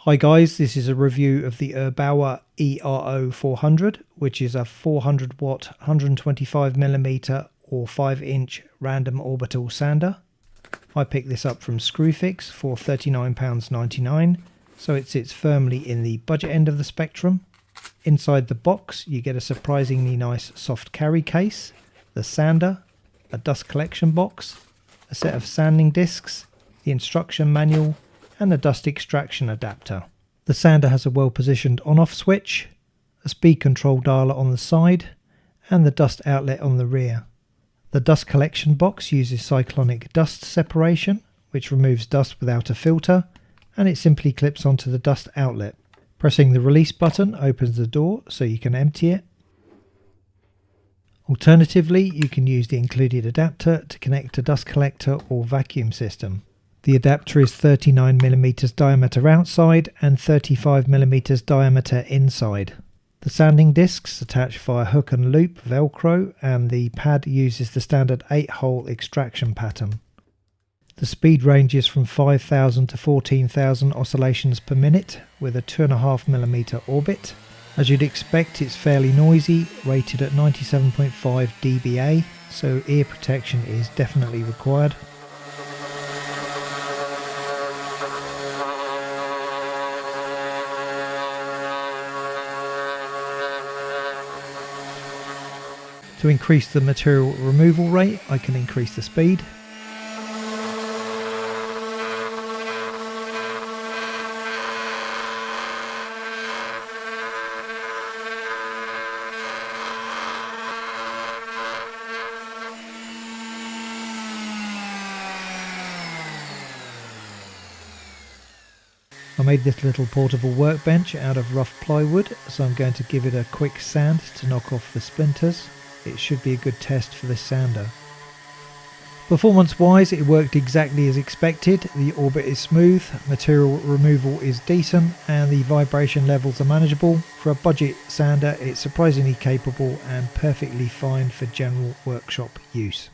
Hi guys, this is a review of the Erbauer ERO400, which is a 400 watt 125mm or 5-inch random orbital sander. I picked this up from Screwfix for £39.99, so it sits firmly in the budget end of the spectrum. Inside the box you get a surprisingly nice soft carry case, the sander, a dust collection box, a set of sanding discs, the instruction manual, and a dust extraction adapter. The sander has a well positioned on-off switch, a speed control dialer on the side, and the dust outlet on the rear. The dust collection box uses cyclonic dust separation, which removes dust without a filter, and it simply clips onto the dust outlet. Pressing the release button opens the door so you can empty it. Alternatively, you can use the included adapter to connect a dust collector or vacuum system. The adapter is 39mm diameter outside and 35mm diameter inside. The sanding discs attach via hook and loop velcro, and the pad uses the standard 8-hole extraction pattern. The speed ranges from 5,000 to 14,000 oscillations per minute with a 2.5mm orbit. As you'd expect, it's fairly noisy, rated at 97.5 dBA, so ear protection is definitely required. To increase the material removal rate, I can increase the speed. I made this little portable workbench out of rough plywood, so I'm going to give it a quick sand to knock off the splinters. It should be a good test for this sander. Performance wise, it worked exactly as expected. The orbit is smooth, material removal is decent, and the vibration levels are manageable. For a budget sander, it's surprisingly capable and perfectly fine for general workshop use.